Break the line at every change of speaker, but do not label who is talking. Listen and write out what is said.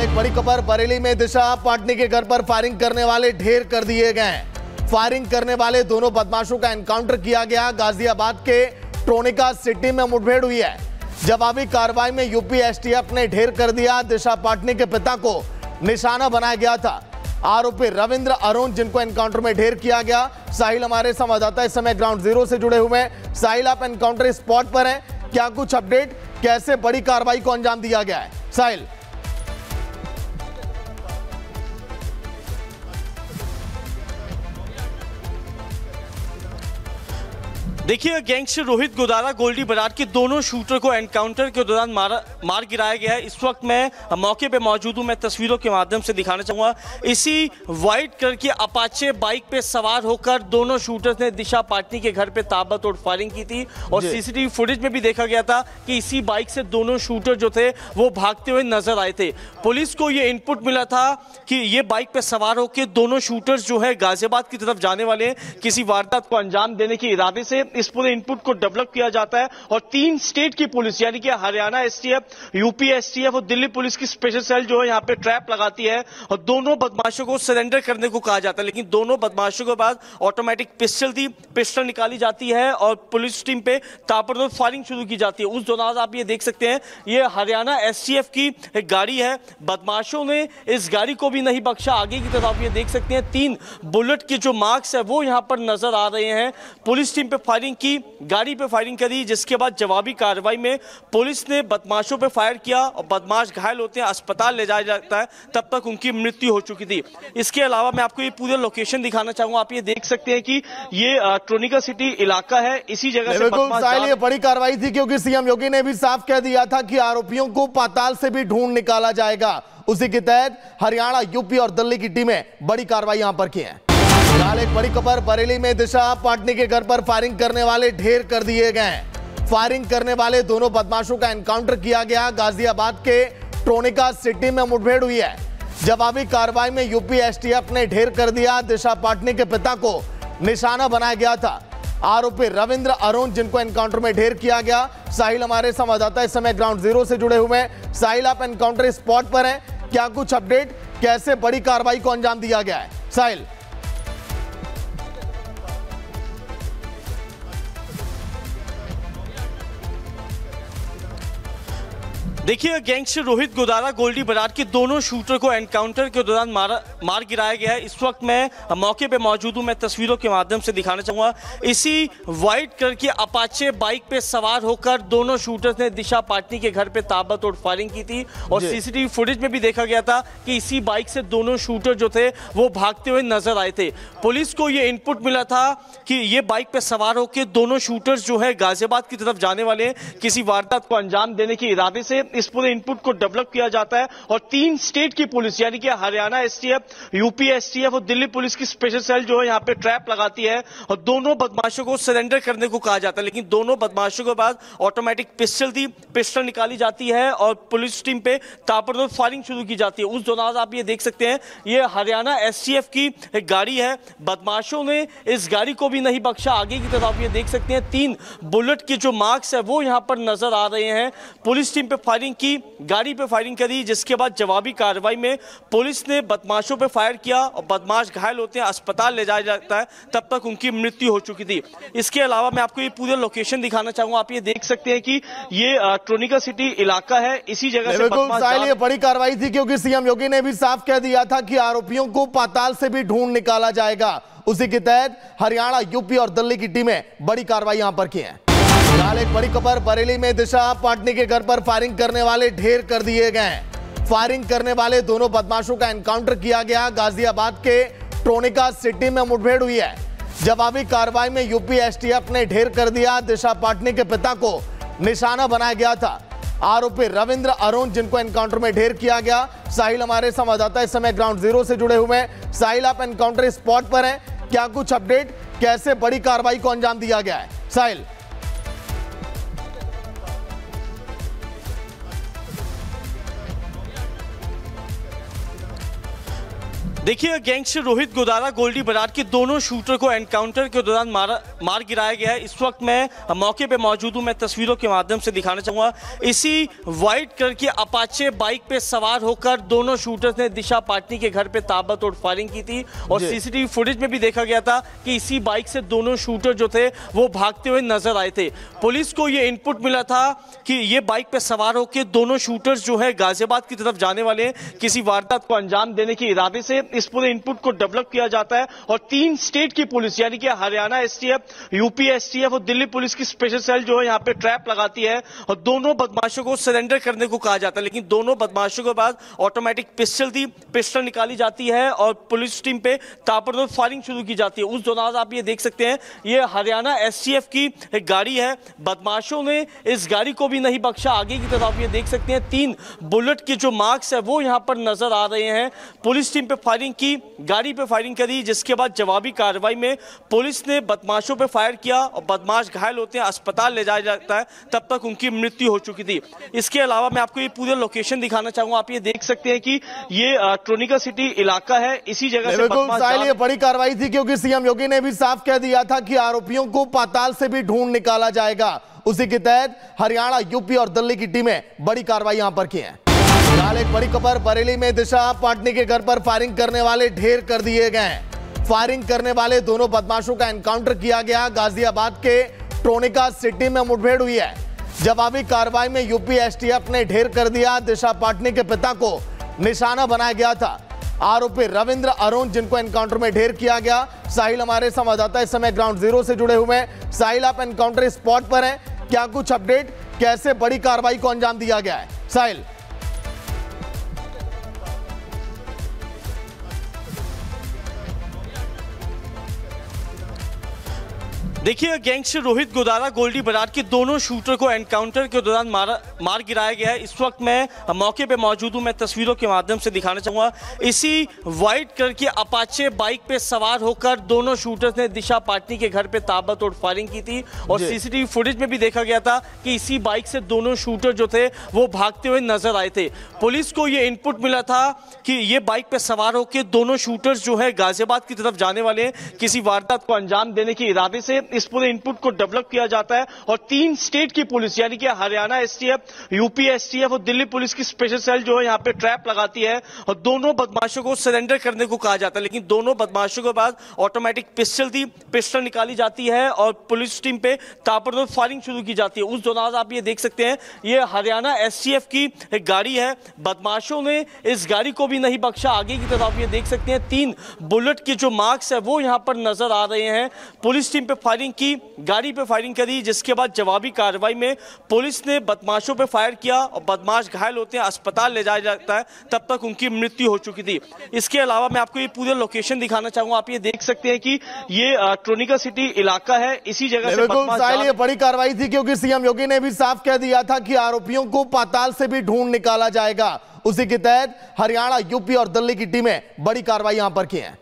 एक बड़ी खबर, बरेली में दिशा पाटनी के घर पर फायरिंग करने वाले ढेर कर दिए गए। फायरिंग करने वाले दोनों बदमाशों का एनकाउंटर किया गया। गाजियाबाद के ट्रोनिका सिटी में मुठभेड़ हुई है। जवाबी कार्रवाई में यूपी एसटीएफ ने ढेर कर दिया। दिशा पाटनी के पिता को निशाना बनाया गया था। आरोपी रविंद्र अरुण, जिनको एनकाउंटर में ढेर किया गया। साहिल हमारे संवाददाता इस समय ग्राउंड जीरो से जुड़े हुए हैं। साहिल, आप एनकाउंटर स्पॉट पर हैं, क्या कुछ अपडेट, कैसे बड़ी कार्रवाई को अंजाम दिया गया है? साहिल।
देखिए, गैंगस्टर रोहित गोदारा, गोल्डी बरार के दोनों शूटर को एनकाउंटर के दौरान मार गिराया गया है। इस वक्त मैं मौके पे मौजूद हूं। मैं तस्वीरों के माध्यम से दिखाना चाहूंगा। इसी वाइट कलर की अपाचे बाइक पे सवार होकर दोनों शूटर्स ने दिशा पाटनी के घर पे ताबड़तोड़ फायरिंग की थी और सीसीटीवी फुटेज में भी देखा गया था कि इसी बाइक से दोनों शूटर जो थे वो भागते हुए नजर आए थे। पुलिस को ये इनपुट मिला था कि ये बाइक पे सवार होकर दोनों शूटर्स जो है गाजियाबाद की तरफ जाने वाले हैं। किसी वारदात को अंजाम देने के इरादे से इस पूरे इनपुट को डेवलप किया जाता है और 3 स्टेट की पुलिस यानी कि हरियाणा एसटीएफ, यूपी एसटीएफ और दिल्ली पुलिस की स्पेशल सेल जो है यहाँ पे ट्रैप लगाती है और दोनों बदमाशों को सरेंडर करने को कहा जाता है। लेकिन दोनों बदमाशों के पास ऑटोमेटिक पिस्टल थी, पिस्टल निकाली जाती है और पुलिस टीम पे ताबड़तोड़ फायरिंग शुरू की जाती है। उस दौरान आप ये देख सकते हैं, ये हरियाणा एसटीएफ की एक गाड़ी है। बदमाशों ने इस गाड़ी को भी नहीं बख्शा। आगे की तरफ आप ये देख सकते हैं, 3 बुलेट के जो मार्क्स है वो यहाँ पर नजर आ रहे हैं। पुलिस टीम पे फायरिंग की, गाड़ी पे फायरिंग करी, जिसके बाद जवाबी कार्रवाई में पुलिस ने बदमाशों पे फायर किया और बदमाश घायल होते हैं, अस्पताल ले जाया जाता है। तब तक उनकी मृत्यु हो चुकी थी। इसके अलावा मैं आपको ये पूरे लोकेशन दिखाना चाहूंगा। आप ये देख सकते हैं कि ये ट्रोनिका सिटी इलाका है। इसी जगह से
बदमाश, ये बड़ी कार्रवाई थी क्योंकि सीएम योगी ने भी साफ कह दिया था कि आरोपियों को पाताल से भी ढूंढ निकाला जाएगा। उसी के तहत हरियाणा, यूपी और दिल्ली की टीमें बड़ी कार्रवाई यहां पर की है। एक बड़ी खबर, बरेली में दिशा पाटनी के घर पर फायरिंग करने वाले ढेर कर दिए गए। फायरिंग करने वाले दोनों बदमाशों का एनकाउंटर किया गया। गाजियाबाद के ट्रोनिका सिटी में मुठभेड़ हुई है। जवाबी कार्रवाई में यूपी एसटीएफ ने ढेर कर दिया। दिशा पाटनी के पिता को निशाना बनाया गया था। आरोपी रविंद्र अरुण, जिनको एनकाउंटर में ढेर किया गया। साहिल हमारे संवाददाता इस समय ग्राउंड जीरो से जुड़े हुए हैं। साहिल, आप एनकाउंटर स्पॉट पर हैं, क्या कुछ अपडेट, कैसे बड़ी कार्रवाई को अंजाम दिया गया है? साहिल।
देखिए, गैंगस्टर रोहित गोदारा, गोल्डी बरार के दोनों शूटर को एनकाउंटर के दौरान मार गिराया गया है। इस वक्त मैं मौके पे मौजूद हूं। मैं तस्वीरों के माध्यम से दिखाना चाहूंगा। इसी वाइट कलर की अपाचे बाइक पे सवार होकर दोनों शूटर्स ने दिशा पाटनी के घर पे ताबड़तोड़ फायरिंग की थी और सीसीटीवी फुटेज में भी देखा गया था कि इसी बाइक से दोनों शूटर जो थे वो भागते हुए नजर आए थे। पुलिस को ये इनपुट मिला था कि ये बाइक पे सवार होकर दोनों शूटर्स जो है गाजियाबाद की तरफ जाने वाले हैं। किसी वारदात को अंजाम देने के इरादे से इस पूरे इनपुट को डेवलप किया जाता है और 3 स्टेट की पुलिस यानी कि हरियाणा एसटीएफ, यूपी एसटीएफ और दिल्ली पुलिस की स्पेशल सेल जो है यहाँ पे ट्रैप लगाती है और दोनों बदमाशों को सरेंडर करने को कहा जाता है। लेकिन दोनों बदमाशों के पास ऑटोमेटिक पिस्टल थी, पिस्टल निकाली जाती है और पुलिस टीम पे ताबड़तोड़ फायरिंग शुरू की जाती है। उस दौरान आप ये देख सकते हैं, ये हरियाणा एसटीएफ की एक गाड़ी है। बदमाशों ने इस गाड़ी को भी नहीं बख्शा। आगे की तरफ आप ये देख सकते हैं, 3 बुलेट के जो मार्क्स है वो यहाँ पर नजर आ रहे हैं। पुलिस टीम पे फायरिंग की, गाड़ी पे फायरिंग करी, जिसके बाद जवाबी कार्रवाई में पुलिस ने बदमाशों पे फायर किया और बदमाश घायल होते हैं, अस्पताल ले जाया जाता है। तब तक उनकी मृत्यु हो चुकी थी। इसके अलावा मैं आपको ये पूरे लोकेशन दिखाना चाहूंगा। आप ये देख सकते हैं कि ये ट्रोनिका सिटी इलाका है। इसी जगह से
ये बड़ी कार्रवाई थी क्योंकि सीएम योगी ने भी साफ कह दिया था कि आरोपियों को पाताल से भी ढूंढ निकाला जाएगा। उसी के तहत हरियाणा, यूपी और दिल्ली की टीमें बड़ी कार्रवाई यहां पर की है। एक बड़ी खबर, बरेली में दिशा पाटनी के घर पर फायरिंग करने वाले ढेर कर दिए गए। फायरिंग करने वाले दोनों बदमाशों का एनकाउंटर किया गया। गाजियाबाद के ट्रोनिका सिटी में मुठभेड़ हुई है। जवाबी कार्रवाई में यूपी एसटीएफ ने ढेर कर दिया। दिशा पाटनी के पिता को निशाना बनाया गया था। आरोपी रविंद्र अरुण, जिनको एनकाउंटर में ढेर किया गया। साहिल हमारे संवाददाता इस समय ग्राउंड जीरो से जुड़े हुए हैं। साहिल, आप एनकाउंटर स्पॉट पर हैं, क्या कुछ अपडेट, कैसे बड़ी कार्रवाई को अंजाम दिया गया है? साहिल।
देखिए, गैंगस्टर रोहित गोदारा गोल्डी बरार के दोनों शूटर को एनकाउंटर के दौरान मार गिराया गया है। इस वक्त मैं मौके पे मौजूद हूं। मैं तस्वीरों के माध्यम से दिखाना चाहूंगा। इसी वाइट कलर की अपाचे बाइक पे सवार होकर दोनों शूटर्स ने दिशा पाटनी के घर पे ताबड़तोड़ फायरिंग की थी और सीसीटीवी फुटेज में भी देखा गया था कि इसी बाइक से दोनों शूटर जो थे वो भागते हुए नजर आए थे। पुलिस को ये इनपुट मिला था कि ये बाइक पे सवार होकर दोनों शूटर्स जो है गाजियाबाद की तरफ जाने वाले किसी वारदात को अंजाम देने के इरादे से इस पूरे इनपुट को डेवलप किया जाता है और 3 स्टेट की पुलिस यानी कि हरियाणा एसटीएफ, यूपी एसटीएफ और दिल्ली पुलिस की स्पेशल सेल जो है यहाँ पे ट्रैप लगाती है और दोनों बदमाशों को सरेंडर करने को कहा जाता है। लेकिन दोनों बदमाशों के बाद ऑटोमेटिक पिस्टल थी, पिस्टल निकाली जाती है और पुलिस टीम पे ताबड़तोड़ फायरिंग शुरू की जाती है। उस दौरान आप ये देख सकते हैं, ये हरियाणा एसटीएफ की एक गाड़ी है। बदमाशों ने इस गाड़ी को भी नहीं बख्शा। आगे की तरफ आप ये देख सकते हैं 3 बुलेट के जो मार्क्स है वो यहाँ पर नजर आ रहे हैं। पुलिस टीम पे फायरिंग की, गाड़ी पे फायरिंग करी, जिसके बाद जवाबी कार्रवाई में पुलिस ने बदमाशों पे फायर किया और बदमाश घायल होते हैं, अस्पताल ले जाया जाता है, तब तक उनकी मृत्यु हो चुकी थी। इसके अलावा मैं आपको ये पूरे लोकेशन दिखाना चाहूंगा। आप ये देख सकते हैं कि ये ट्रोनिका सिटी इलाका है। इसी जगह से
ये बड़ी कार्रवाई थी क्योंकि सीएम योगी ने भी साफ कह दिया था कि आरोपियों को पाताल से भी ढूंढ निकाला जाएगा। उसी के तहत हरियाणा, यूपी और दिल्ली की टीमें बड़ी कार्रवाई यहां पर की है। एक बड़ी खबर, बरेली में दिशा पाटनी के घर पर फायरिंग करने वाले ढेर कर दिए गए। फायरिंग करने वाले दोनों बदमाशों का एनकाउंटर किया गया। गाजियाबाद के ट्रोनिका सिटी में मुठभेड़ हुई है। जवाबी कार्रवाई में यूपी एसटीएफ ने ढेर कर दिया। दिशा पाटनी के पिता को निशाना बनाया गया था। आरोपी रविंद्र अरुण, जिनको एनकाउंटर में ढेर किया गया। साहिल हमारे संवाददाता इस समय ग्राउंड जीरो से जुड़े हुए हैं। साहिल, आप एनकाउंटर स्पॉट पर हैं, क्या कुछ अपडेट, कैसे बड़ी कार्रवाई को अंजाम दिया गया है? साहिल।
देखिए, गैंगस्टर रोहित गोदारा गोल्डी बरार के दोनों शूटर को एनकाउंटर के दौरान मार गिराया गया है। इस वक्त मैं मौके पे मौजूद हूं। मैं तस्वीरों के माध्यम से दिखाना चाहूंगा। इसी वाइट कलर की अपाचे बाइक पे सवार होकर दोनों शूटर्स ने दिशा पाटनी के घर पे ताबड़तोड़ फायरिंग की थी और सीसीटीवी फुटेज में भी देखा गया था कि इसी बाइक से दोनों शूटर जो थे वो भागते हुए नजर आए थे। पुलिस को ये इनपुट मिला था कि ये बाइक पे सवार होकर दोनों शूटर्स जो है गाजियाबाद की तरफ जाने वाले किसी वारदात को अंजाम देने के इरादे से इस पूरे इनपुट को डेवलप किया जाता है और 3 स्टेट की पुलिस यानी कि हरियाणा एसटीएफ, यूपी एसटीएफ और दिल्ली पुलिस की स्पेशल सेल जो है यहाँ पे ट्रैप लगाती है और दोनों बदमाशों को सरेंडर करने को कहा जाता है। लेकिन दोनों बदमाशों के बाद ऑटोमेटिक पिस्टल थी, पिस्टल निकाली जाती है और पुलिस टीम पे ताबड़तोड़ फायरिंग शुरू की जाती है। उस दौरान आप ये देख सकते हैं, ये हरियाणा एसटीएफ की एक गाड़ी है। बदमाशों ने इस गाड़ी को भी नहीं बख्शा। आगे की तरफ आप ये देख सकते हैं 3 बुलेट के जो मार्क्स है वो यहाँ पर नजर आ रहे हैं। पुलिस टीम पे फायरिंग की, गाड़ी पे फायरिंग करी, जिसके बाद जवाबी कार्रवाई में पुलिस ने बदमाशों पे फायर किया और बदमाश घायल होते हैं, अस्पताल ले जाया जाता है, तब तक उनकी मृत्यु हो चुकी थी। इसके अलावा मैं आपको ये पूरे लोकेशन दिखाना चाहूंगा। आप ये देख सकते हैं कि ये ट्रोनिका सिटी इलाका है। इसी जगह से
ये बड़ी कार्रवाई थी क्योंकि सीएम योगी ने भी साफ कह दिया था कि आरोपियों को पाताल से भी ढूंढ निकाला जाएगा। उसी के तहत हरियाणा, यूपी और दिल्ली की टीमें बड़ी कार्रवाई यहां पर की है।